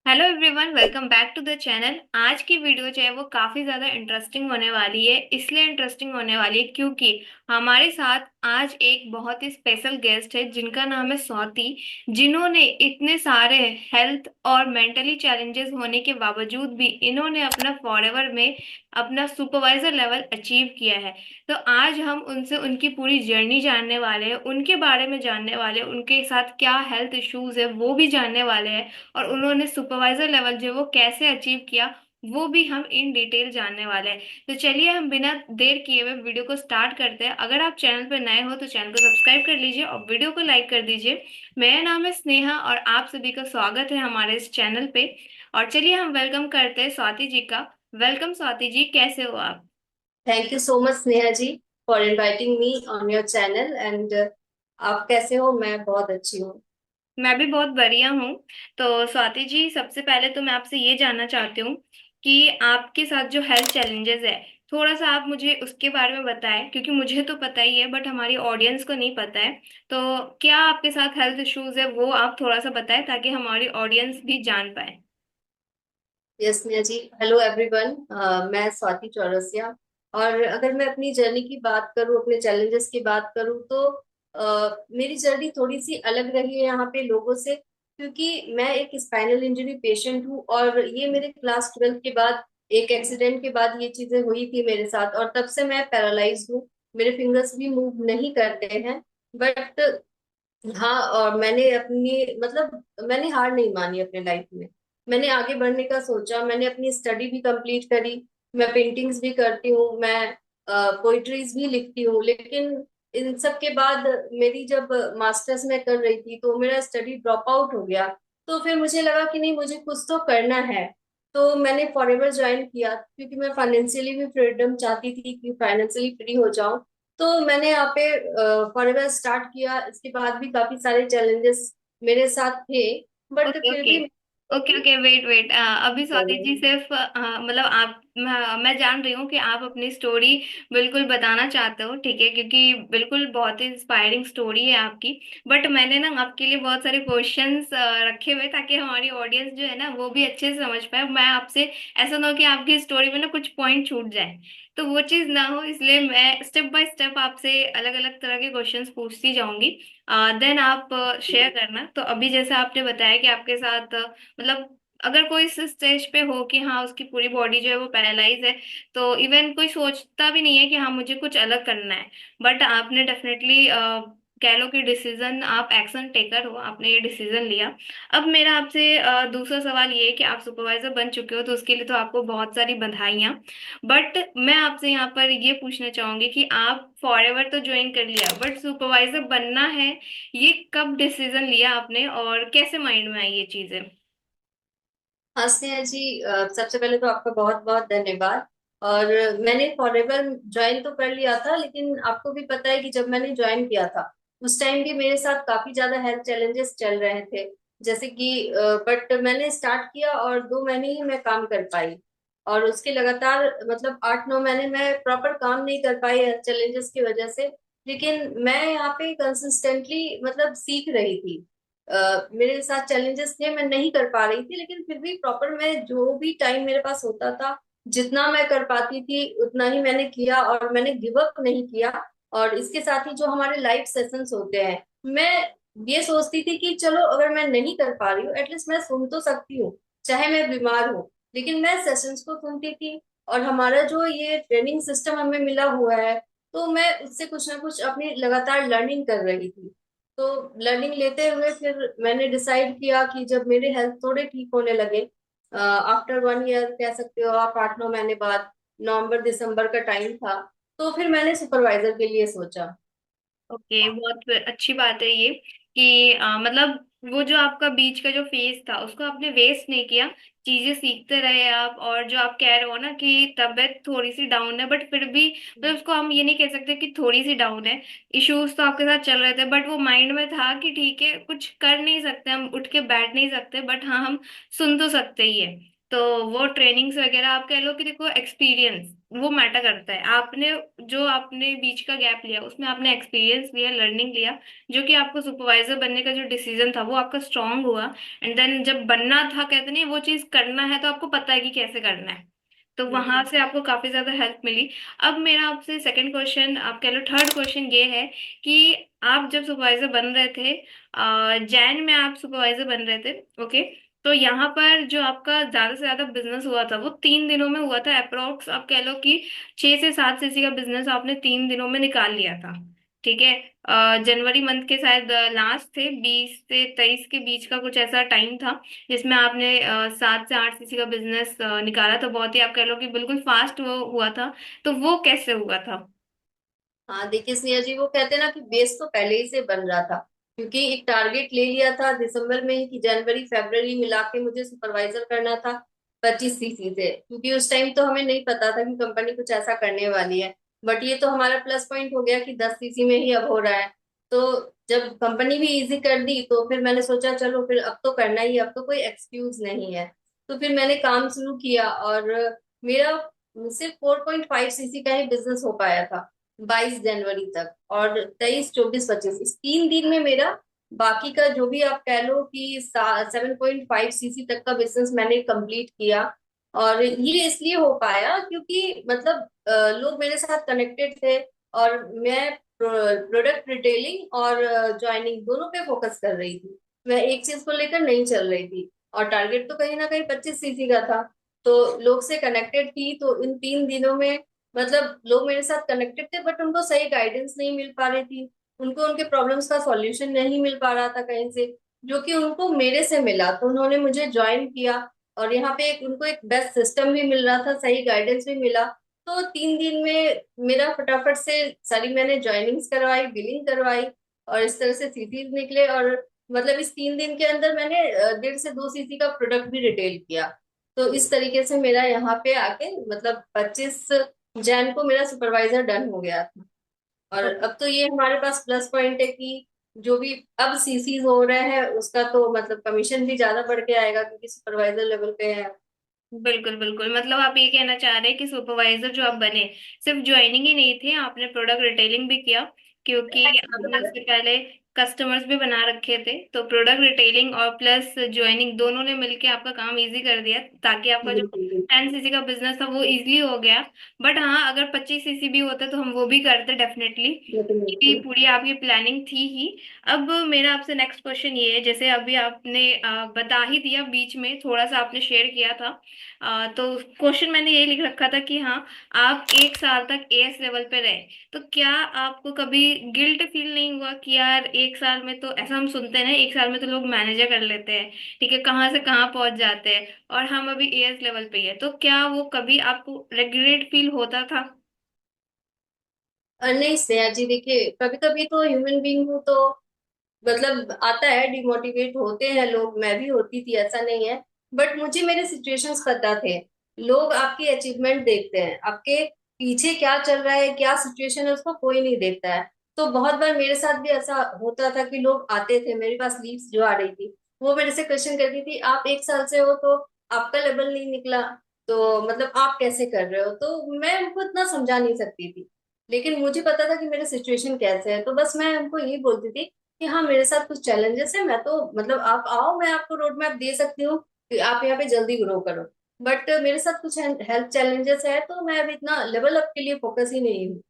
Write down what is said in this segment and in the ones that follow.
Hello everyone, welcome back to the channel. आज की video जो है वो काफी ज्यादा इंटरेस्टिंग होने वाली है। इसलिए इंटरेस्टिंग होने वाली है क्योंकि हमारे साथ आज एक बहुत ही स्पेशल गेस्ट है जिनका नाम है स्वाति, जिन्होंने इतने सारे हेल्थ और मेंटली चैलेंजेस होने के बावजूद भी इन्होंने अपना फॉरएवर में अपना सुपरवाइजर लेवल अचीव किया है। तो आज हम उनसे उनकी पूरी जर्नी जानने वाले हैं, उनके बारे में जानने वाले हैं, उनके साथ क्या हेल्थ इश्यूज है वो भी जानने वाले हैं, और उन्होंने सुपरवाइजर लेवल जो वो कैसे अचीव किया वो भी हम इन डिटेल जानने वाले हैं। तो चलिए हम बिना देर किए हुए वीडियो को स्टार्ट करते हैं। अगर आप चैनल पर नए हो तो चैनल को सब्सक्राइब कर लीजिए और वीडियो को लाइक कर दीजिए। मेरा नाम है स्नेहा और आप सभी का स्वागत है हमारे इस चैनल पे। और चलिए हम वेलकम करते हैं स्वाति जी का। वेलकम स्वाति जी, कैसे हो आप? Thank you so much Sneha ji for inviting me on your channel and आप कैसे हो? मैं बहुत अच्छी हूँ। मैं भी बहुत बढ़िया हूँ। तो स्वाति जी, सबसे पहले तो मैं आपसे ये जानना चाहती हूँ कि आपके साथ जो हेल्थ चैलेंजेस है, थोड़ा सा आप मुझे उसके बारे में बताएं, क्योंकि मुझे तो पता ही है बट हमारी ऑडियंस को नहीं पता है। तो क्या आपके साथ हेल्थ इश्यूज है वो आप थोड़ा सा बताएं ताकि हमारी ऑडियंस भी जान पाए। यस स्नेहा जी, हेलो एवरीवन। मैं स्वाति चौरसिया। और अगर मैं अपनी जर्नी की बात करूँ, अपने चैलेंजेस की बात करूँ तो मेरी जर्नी थोड़ी सी अलग रही है यहाँ पे लोगों से, क्योंकि मैं एक स्पाइनल इंजरी पेशेंट हूँ और ये मेरे क्लास 12 के बाद एक एक्सीडेंट के बाद ये चीजें हुई थी मेरे साथ, और तब से मैं पैरालाइज हूँ। मेरे फिंगर्स भी मूव नहीं करते हैं। बट हाँ, और मैंने अपनी मतलब मैंने हार नहीं मानी अपने लाइफ में। मैंने आगे बढ़ने का सोचा, मैंने अपनी स्टडी भी कंप्लीट करी। मैं पेंटिंग्स भी करती हूँ, मैं पोइट्रीज भी लिखती हूँ, लेकिन इन सब के बाद मेरी जब मास्टर्स में कर रही थी तो मेरा स्टडी ड्रॉप आउट हो गया। तो फिर मुझे लगा कि नहीं, मुझे कुछ तो करना है। तो मैंने फॉरएवर ज्वाइन किया, क्योंकि मैं फाइनेंशियली भी फ्रीडम चाहती थी कि फाइनेंशियली फ्री हो जाऊं। तो मैंने यहाँ पे फॉरएवर स्टार्ट किया। इसके बाद भी काफी सारे चैलेंजेस मेरे साथ थे, बट ओके फिर ओके। भी ओके ओके, वेट वेट, अभी स्वाति जी मैं सिर्फ मतलब आप मैं जान रही हूँ कि आप अपनी स्टोरी बिल्कुल बताना चाहते हो, ठीक है, क्योंकि बिल्कुल बहुत ही इंस्पायरिंग स्टोरी है आपकी। बट मैंने ना आपके लिए बहुत सारे क्वेश्चंस रखे हुए ताकि हमारी ऑडियंस जो है ना वो भी अच्छे से समझ पाए। मैं आपसे ऐसा ना हो कि आपकी स्टोरी में ना कुछ पॉइंट छूट जाए, तो वो चीज ना हो, इसलिए मैं स्टेप बाय स्टेप आपसे अलग अलग तरह के क्वेश्चंस पूछती जाऊंगी। देन आप शेयर करना। तो अभी जैसे आपने बताया कि आपके साथ मतलब अगर कोई इस स्टेज पे हो कि हाँ उसकी पूरी बॉडी जो है वो पैरालाइज है, तो इवन कोई सोचता भी नहीं है कि हाँ मुझे कुछ अलग करना है। बट आपने डेफिनेटली कह लो कि डिसीजन, आप एक्शन टेकर हो, आपने ये डिसीजन लिया। अब मेरा आपसे दूसरा सवाल ये है कि आप सुपरवाइजर बन चुके हो तो उसके लिए तो आपको बहुत सारी बधाइयाँ। बट मैं आपसे यहाँ पर ये पूछना चाहूंगी कि आप फॉरएवर तो ज्वाइन कर लिया बट सुपरवाइजर बनना है, ये कब डिसीजन लिया आपने और कैसे माइंड में आई ये चीजें? हाँ स्नेहा जी, सबसे पहले तो आपका बहुत बहुत धन्यवाद। और मैंने फॉरएवर ज्वाइन तो कर लिया था, लेकिन आपको भी पता है कि जब मैंने ज्वाइन किया था उस टाइम भी मेरे साथ काफी ज्यादा हेल्थ चैलेंजेस चल रहे थे। जैसे कि बट मैंने स्टार्ट किया और 2 महीने ही मैं काम कर पाई। और उसके लगातार मतलब 8-9 महीने मैं प्रॉपर काम नहीं कर पाई हेल्थ चैलेंजेस की वजह से। लेकिन मैं यहाँ पे कंसिस्टेंटली मतलब सीख रही थी। मेरे साथ चैलेंजेस थे, मैं नहीं कर पा रही थी, लेकिन फिर भी प्रॉपर मैं जो भी टाइम मेरे पास होता था, जितना मैं कर पाती थी उतना ही मैंने किया और मैंने गिव अप नहीं किया। और इसके साथ ही जो हमारे लाइव सेशंस होते हैं, मैं ये सोचती थी कि चलो अगर मैं नहीं कर पा रही हूँ एटलीस्ट मैं सुन तो सकती हूँ, चाहे मैं बीमार हूँ। लेकिन मैं सेशंस को सुनती थी। और हमारा जो ये ट्रेनिंग सिस्टम हमें मिला हुआ है, तो मैं उससे कुछ ना कुछ अपनी लगातार लर्निंग कर रही थी। तो लर्निंग लेते हुए फिर मैंने डिसाइड किया कि जब मेरे हेल्थ थोड़े ठीक होने लगे, आफ्टर 1 ईयर कह सकते हो आप, 8-9 महीने बाद, नवंबर दिसंबर का टाइम था, तो फिर मैंने सुपरवाइजर के लिए सोचा। ओके, बहुत अच्छी बात है ये कि मतलब वो जो आपका बीच का जो फेज था उसको आपने वेस्ट नहीं किया, चीजें सीखते रहे आप। और जो आप कह रहे हो ना कि तबीयत थोड़ी सी डाउन है, बट फिर भी मतलब उसको हम ये नहीं कह सकते कि थोड़ी सी डाउन है। इश्यूज तो आपके साथ चल रहे थे बट वो माइंड में था कि ठीक है कुछ कर नहीं सकते, हम उठ के बैठ नहीं सकते, बट हाँ हम सुन तो सकते ही है। तो वो ट्रेनिंग्स वगैरह आप कह लो कि देखो एक्सपीरियंस वो मैटर करता है। आपने जो आपने बीच का गैप लिया उसमें आपने एक्सपीरियंस लिया, लर्निंग लिया, जो कि आपको सुपरवाइजर बनने का जो डिसीजन था वो आपका स्ट्रांग हुआ। एंड देन जब बनना था, कहते नहीं वो चीज करना है तो आपको पता है कि कैसे करना है, तो वहां बिल्कुल। से आपको काफी ज्यादा हेल्प मिली। अब मेरा आपसे सेकंड क्वेश्चन, आप कह लो थर्ड क्वेश्चन ये है कि आप जब सुपरवाइजर बन रहे थे, जैन में आप सुपरवाइजर बन रहे थे, ओके, तो यहाँ पर जो आपका ज्यादा से ज्यादा बिजनेस हुआ था वो 3 दिनों में हुआ था अप्रोक्स। आप कह लो कि 6 से 7 सीसी का बिजनेस आपने 3 दिनों में निकाल लिया था, ठीक है। जनवरी मंथ के शायद लास्ट थे, 20 से 23 के बीच का कुछ ऐसा टाइम था जिसमें आपने 7 से 8 सीसी का बिजनेस निकाला था। बहुत ही आप कह लो कि बिल्कुल फास्ट वो हुआ था, तो वो कैसे हुआ था? हाँ देखिए स्नेहा जी, वो कहते हैं ना कि बेस तो पहले ही से बन रहा था, क्योंकि एक टारगेट ले लिया था दिसंबर में ही कि जनवरी फरवरी मिला के मुझे सुपरवाइजर करना था 25 सीसी से, क्योंकि उस टाइम तो हमें नहीं पता था कि कंपनी कुछ ऐसा करने वाली है। बट ये तो हमारा प्लस पॉइंट हो गया कि 10 सीसी में ही अब हो रहा है। तो जब कंपनी भी इजी कर दी तो फिर मैंने सोचा चलो फिर अब तो करना ही है, अब तो कोई एक्सक्यूज नहीं है। तो फिर मैंने काम शुरू किया और मेरा सिर्फ 4.5 सीसी का ही बिजनेस हो पाया था 22 जनवरी तक। और 23 24 25 इस 3 दिन में मेरा बाकी का जो भी आप कह लो कि 7.5 सीसी तक का बिजनेस मैंने कंप्लीट किया। और ये इसलिए हो पाया क्योंकि मतलब लोग मेरे साथ कनेक्टेड थे, और मैं प्रोडक्ट रिटेलिंग और ज्वाइनिंग दोनों पे फोकस कर रही थी। मैं एक चीज को लेकर नहीं चल रही थी, और टारगेट तो कहीं ना कहीं 25 सीसी का था। तो लोग से कनेक्टेड थी, तो इन 3 दिनों में मतलब लोग मेरे साथ कनेक्टेड थे बट उनको सही गाइडेंस नहीं मिल पा रही थी। उनको उनके प्रॉब्लम्स का सॉल्यूशन नहीं मिल पा रहा था कहीं से, जो कि उनको मेरे से मिला, तो उन्होंने मुझे ज्वाइन किया। और यहाँ पे उनको एक बेस्ट सिस्टम भी मिल रहा था, सही गाइडेंस भी मिला। तो 3 दिन में मेरा फटाफट से सारी मैंने ज्वाइनिंग्स करवाई, बिलिंग करवाई, और इस तरह से सीसीज निकले। और मतलब इस 3 दिन के अंदर मैंने 1.5 से 2 सीसी का प्रोडक्ट भी रिटेल किया। तो इस तरीके से मेरा यहाँ पे आके मतलब 25 जैन को मेरा सुपरवाइजर डन हो गया था। और अब तो ये हमारे पास प्लस पॉइंट है कि जो भी अब सीसीज हो रहे हैं उसका तो मतलब कमीशन भी ज्यादा बढ़ के आएगा, क्योंकि सुपरवाइजर लेवल पे है। बिल्कुल बिल्कुल, मतलब आप ये कहना चाह रहे हैं कि सुपरवाइजर जो आप बने, सिर्फ ज्वाइनिंग ही नहीं थी, आपने प्रोडक्ट रिटेलिंग भी किया, क्योंकि आपने उससे पहले कस्टमर्स भी बना रखे थे। तो प्रोडक्ट रिटेलिंग और प्लस ज्वाइनिंग दोनों ने मिलके आपका काम इजी कर दिया, ताकि आपका जो बिल्कुल 10 सीसी का बिजनेस था वो इजीली हो गया। बट हाँ, अगर 25 सीसी भी होता तो हम वो भी करते डेफिनेटली, क्योंकि बिल्कुल। पूरी आपकी प्लानिंग थी ही। अब मेरा आपसे नेक्स्ट क्वेश्चन ये है, जैसे अभी आपने बता ही दिया, बीच में थोड़ा सा आपने शेयर किया था, तो क्वेश्चन मैंने ये लिख रखा था कि हाँ, आप 1 साल तक एएस लेवल पे रहे, तो क्या आपको कभी गिल्ट फील नहीं हुआ कि यार 1 साल में, तो ऐसा हम सुनते हैं ना, 1 साल में तो लोग मैनेजर कर लेते हैं, ठीक है, कहाँ से कहाँ पहुंच जाते हैं, और हम अभी एएस लेवल पे ही है, तो क्या वो कभी आपको रिग्रेट फील होता था? नहीं स्नेहा जी, देखिए कभी कभी तो ह्यूमन बींग हूँ तो मतलब आता है, डिमोटिवेट होते हैं लोग, मैं भी होती थी, ऐसा नहीं है। बट मुझे मेरे सिचुएशंस पता थे। लोग आपकी अचीवमेंट देखते हैं, आपके पीछे क्या चल रहा है, क्या सिचुएशन है, उसको कोई नहीं देखता है। तो बहुत बार मेरे साथ भी ऐसा होता था कि लोग आते थे मेरे पास, लीड्स जो आ रही थी वो मेरे से क्वेश्चन करती थी, आप 1 साल से हो तो आपका लेवल नहीं निकला, तो मतलब आप कैसे कर रहे हो? तो मैं उनको इतना समझा नहीं सकती थी, लेकिन मुझे पता था कि मेरी सिचुएशन कैसे है। तो बस मैं उनको यही बोलती थी कि हाँ मेरे साथ कुछ चैलेंजेस है, मैं तो मतलब आप आओ, मैं आपको रोड मैप दे सकती हूँ कि आप यहाँ पे जल्दी ग्रो करो। बट मेरे साथ कुछ हेल्थ चैलेंजेस है, तो मैं अभी इतना लेवल अप के लिए फोकस ही नहीं हूँ।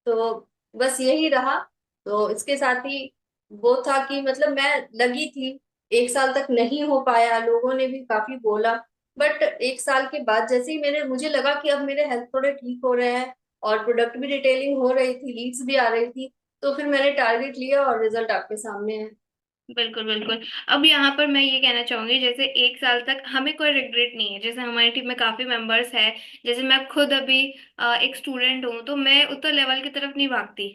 तो बस यही रहा। तो इसके साथ ही वो था कि मतलब मैं लगी थी, 1 साल तक नहीं हो पाया, लोगों ने भी काफी बोला। बट 1 साल के बाद जैसे ही मेरे मुझे लगा कि अब मेरे हेल्थ थोड़े ठीक हो रहे हैं, और प्रोडक्ट भी डिटेलिंग हो रही थी, लीड्स भी आ रही थी, तो फिर मैंने टारगेट लिया और रिजल्ट आपके सामने है। बिल्कुल बिल्कुल। अब यहाँ पर मैं ये कहना चाहूंगी, जैसे 1 साल तक हमें कोई रिग्रेट नहीं है, जैसे हमारी टीम में काफी मेंबर्स है, जैसे मैं खुद अभी एक स्टूडेंट हूँ, तो मैं उतना लेवल की तरफ नहीं भागती।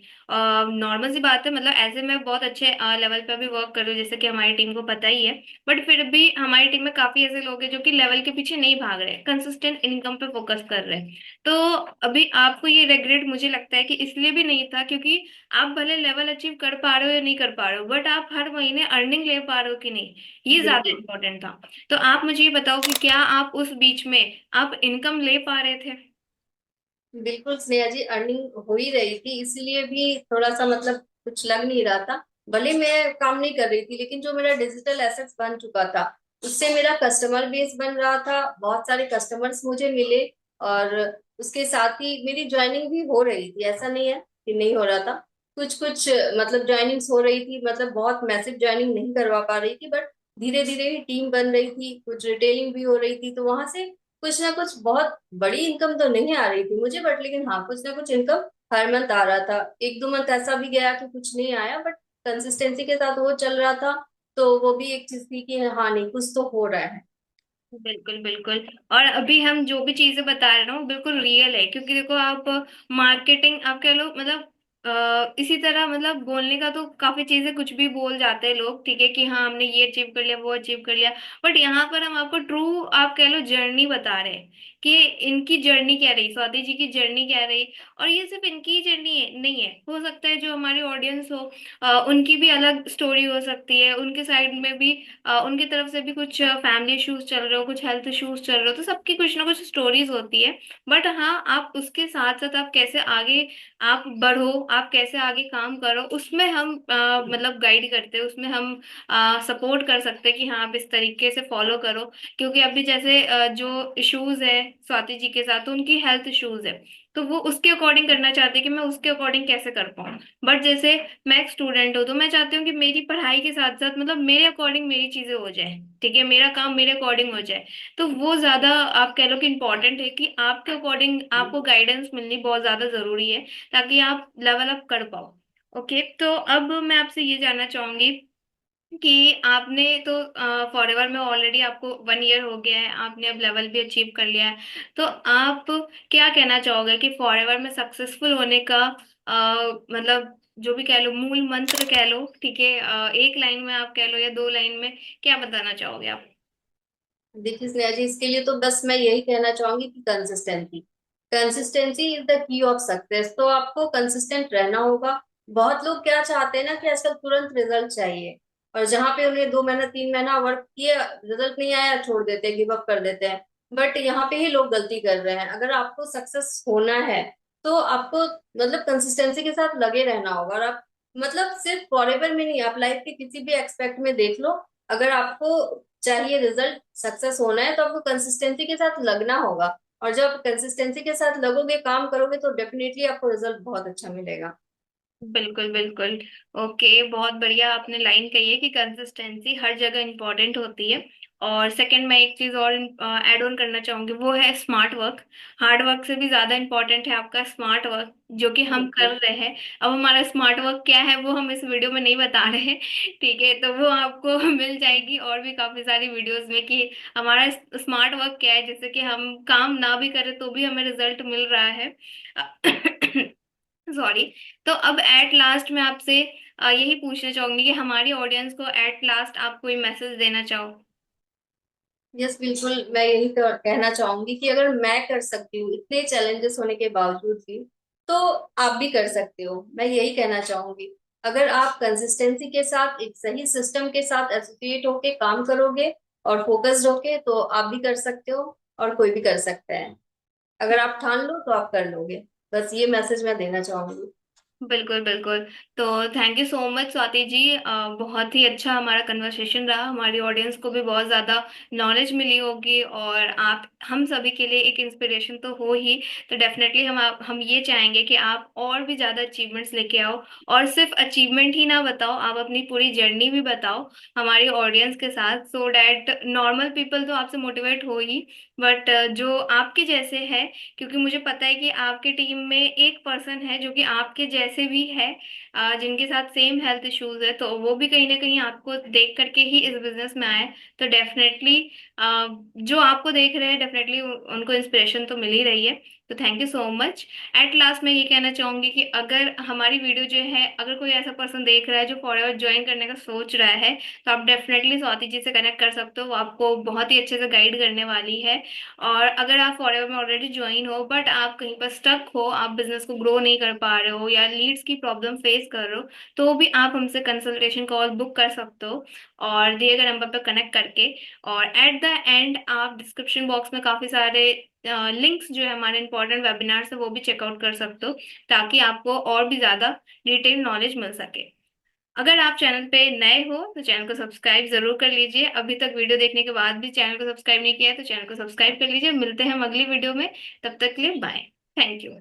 नॉर्मल सी बात है, मतलब ऐसे मैं बहुत अच्छे लेवल पे भी वर्क कर रही हूँ, जैसे कि हमारी टीम को पता ही है। बट फिर भी हमारी टीम में काफी ऐसे लोग हैं जो कि लेवल के पीछे नहीं भाग रहे, कंसिस्टेंट इनकम पे फोकस कर रहे हैं। तो अभी आपको ये रिग्रेट मुझे लगता है कि इसलिए भी नहीं था, क्योंकि आप भले लेवल अचीव कर पा रहे हो या नहीं कर पा रहे हो, बट आप हर महीने उतनी अर्निंग ले पा रहे हो कि नहीं, ये ज्यादा बिल्कुल इम्पोर्टेंट था। तो आप मुझे ये बताओ कि क्या आप उस बीच में आप इनकम ले पा रहे थे? बिल्कुल स्नेहा जी, अर्निंग हो ही रही थी, इसीलिए भी थोड़ा सा मतलब कुछ लग नहीं रहा था। भले मैं काम नहीं कर रही थी, लेकिन जो मेरा डिजिटल एसेट्स बन चुका था, उससे मेरा कस्टमर बेस बन रहा था, बहुत सारे कस्टमर्स मुझे मिले। और उसके साथ ही मेरी ज्वाइनिंग भी हो रही थी, ऐसा नहीं है कि नहीं हो रहा था। कुछ कुछ मतलब ज्वाइनिंग्स हो रही थी, मतलब बहुत मैसिव ज्वाइनिंग नहीं करवा पा रही थी, बट धीरे धीरे ही टीम बन रही थी, कुछ रिटेलिंग भी हो रही थी, तो वहां से कुछ ना कुछ, बहुत बड़ी इनकम तो नहीं आ रही थी मुझे, बट लेकिन हाँ कुछ ना कुछ इनकम हर मंथ आ रहा था। एक दो मंथ ऐसा भी गया कि कुछ नहीं आया, बट कंसिस्टेंसी के साथ वो चल रहा था। तो वो भी एक चीज थी कि हाँ नहीं, कुछ तो हो रहा है। बिल्कुल बिल्कुल। और अभी हम जो भी चीजें बता रहे हैं ना वो बिल्कुल रियल है, क्योंकि देखो आप मार्केटिंग आप कह लो मतलब इसी तरह मतलब बोलने का तो काफी चीजें कुछ भी बोल जाते हैं लोग, ठीक है कि हाँ हमने ये अचीव कर लिया वो अचीव कर लिया। बट यहाँ पर हम आपको ट्रू आप कह लो जर्नी बता रहे हैं कि इनकी जर्नी क्या रही, स्वाति जी की जर्नी क्या रही। और ये सिर्फ इनकी जर्नी है नहीं है, हो सकता है जो हमारी ऑडियंस हो उनकी भी अलग स्टोरी हो सकती है, उनके साइड में भी उनकी तरफ से भी कुछ फैमिली इश्यूज चल रहे हो, कुछ हेल्थ इश्यूज चल रहे हो, तो सबकी कुछ ना कुछ स्टोरीज होती है। बट हाँ आप उसके साथ साथ आप कैसे आगे आप बढ़ो, आप कैसे आगे काम करो, उसमें हम मतलब गाइड करते हैं, उसमें हम सपोर्ट कर सकते हैं कि हाँ आप इस तरीके से फॉलो करो। क्योंकि अभी जैसे जो इश्यूज है स्वाति जी के साथ, तो उनकी हेल्थ इश्यूज है, तो वो उसके अकॉर्डिंग करना चाहते हैं कि मैं उसके अकॉर्डिंग कैसे कर पाऊँ। बट जैसे मैं एक स्टूडेंट हूँ, तो मैं चाहती हूँ कि मेरी पढ़ाई के साथ साथ मतलब मेरे अकॉर्डिंग मेरी चीजें हो जाए, ठीक है, मेरा काम मेरे अकॉर्डिंग हो जाए। तो वो ज्यादा आप कह लो कि इम्पोर्टेंट है कि आपके अकॉर्डिंग आपको गाइडेंस मिलनी बहुत ज्यादा जरूरी है, ताकि आप लेवल अप कर पाओ। ओके, तो अब मैं आपसे ये जानना चाहूंगी कि आपने तो फॉरएवर में ऑलरेडी आपको 1 ईयर हो गया है, आपने अब लेवल भी अचीव कर लिया है। तो आप क्या कहना चाहोगे कि फॉरएवर में सक्सेसफुल होने का मतलब जो भी कह लो मूल मंत्र कह लो, ठीक है, एक लाइन में आप कह लो या 2 लाइन में क्या बताना चाहोगे आप? देखिए स्नेहा जी, इसके लिए तो बस मैं यही कहना चाहूंगी कि consistency, consistency is the key of success. तो आपको कंसिस्टेंट रहना होगा। बहुत लोग क्या चाहते हैं ना कि आजकल तुरंत रिजल्ट चाहिए, और जहां पे उन्हें 2 महीना 3 महीना वर्क किए, रिजल्ट नहीं आया, छोड़ देते हैं, गिव अप कर देते हैं। बट यहाँ पे ही लोग गलती कर रहे हैं। अगर आपको सक्सेस होना है, तो आपको मतलब कंसिस्टेंसी के साथ लगे रहना होगा। और आप मतलब सिर्फ फॉरएवर में नहीं, आप लाइफ के किसी भी एक्सपेक्ट में देख लो। अगर आपको चाहिए रिजल्ट, सक्सेस होना है, तो आपको कंसिस्टेंसी के साथ लगना होगा। और जब कंसिस्टेंसी के साथ लगोगे, काम करोगे, तो डेफिनेटली आपको रिजल्ट बहुत अच्छा मिलेगा। बिल्कुल बिल्कुल। ओके, बहुत बढ़िया आपने लाइन कही है कि कंसिस्टेंसी हर जगह इंपॉर्टेंट होती है। और सेकंड मैं एक चीज और ऐड ऑन करना चाहूंगी, वो है स्मार्ट वर्क। हार्ड वर्क से भी ज्यादा इंपॉर्टेंट है आपका स्मार्ट वर्क, जो कि हम कर बिल्कुल रहे हैं। अब हमारा स्मार्ट वर्क क्या है वो हम इस वीडियो में नहीं बता रहे हैं, ठीक है, तो वो आपको मिल जाएगी और भी काफी सारी वीडियोस में कि हमारा स्मार्ट वर्क क्या है, जैसे कि हम काम ना भी करें तो भी हमें रिजल्ट मिल रहा है। सॉरी। तो अब एट लास्ट मैं आपसे यही पूछना चाहूंगी कि हमारी ऑडियंस को एट लास्ट आप कोई मैसेज देना चाहो? यस, बिल्कुल मैं यही तो कहना चाहूंगी कि अगर मैं कर सकती हूँ इतने चैलेंजेस होने के बावजूद भी, तो आप भी कर सकते हो। मैं यही कहना चाहूंगी, अगर आप कंसिस्टेंसी के साथ एक सही सिस्टम के साथ एसोसिएट होके काम करोगे और फोकस्ड होके, तो आप भी कर सकते हो, और कोई भी कर सकता है। अगर आप ठान लो तो आप कर लोगे। बस ये मैसेज मैं देना चाहूंगी। बिल्कुल बिल्कुल। तो thank you so much Swati ji, बहुत ही अच्छा हमारा कन्वर्सेशन रहा, हमारी ऑडियंस को भी बहुत ज़्यादा नॉलेज मिली होगी, और आप हम सभी के लिए एक इंस्पिरेशन तो हो ही। तो डेफिनेटली हम ये चाहेंगे कि आप और भी ज़्यादा अचीवमेंट्स लेके आओ, और सिर्फ अचीवमेंट ही ना बताओ, आप अपनी पूरी जर्नी भी बताओ हमारी ऑडियंस के साथ, सो डैट नॉर्मल पीपल तो आपसे मोटिवेट हो ही, बट जो आपके जैसे है, क्योंकि मुझे पता है कि आपकी टीम में एक पर्सन है जो कि आपके जैसे भी है, जिनके साथ सेम हेल्थ इश्यूज है, तो वो भी कहीं ना कहीं आपको देख करके ही इस बिजनेस में आए। तो डेफिनेटली जो आपको देख रहे हैं डेफिनेटली उनको इंस्पिरेशन तो मिल ही रही है। तो thank you so much. At last मैं ये कहना चाहूंगी कि अगर हमारी वीडियो जो है, अगर कोई ऐसा पर्सन देख रहा है जो फॉरएवर ज्वाइन करने का सोच रहा है, तो आप डेफिनेटली स्वाति जी से कनेक्ट कर सकते हो, वो आपको बहुत ही अच्छे से गाइड करने वाली है। और अगर आप फॉरएवर में ऑलरेडी ज्वाइन हो बट आप कहीं पर स्टक हो, आप बिजनेस को ग्रो नहीं कर पा रहे हो या लीड्स की प्रॉब्लम फेस कर रहे हो, तो भी आप हमसे कंसल्टेशन कॉल बुक कर सकते हो और दिए गए नंबर पर कनेक्ट करके। और एट द एंड आप डिस्क्रिप्शन बॉक्स में काफ़ी सारे लिंक्स जो है हमारे इंपॉर्टेंट वेबिनार्स है वो भी चेकआउट कर सकते हो, ताकि आपको और भी ज़्यादा डिटेल नॉलेज मिल सके। अगर आप चैनल पे नए हो तो चैनल को सब्सक्राइब जरूर कर लीजिए। अभी तक वीडियो देखने के बाद भी चैनल को सब्सक्राइब नहीं किया है तो चैनल को सब्सक्राइब कर लीजिए। मिलते हैं हम अगली वीडियो में, तब तक के लिए बाय। Thank you.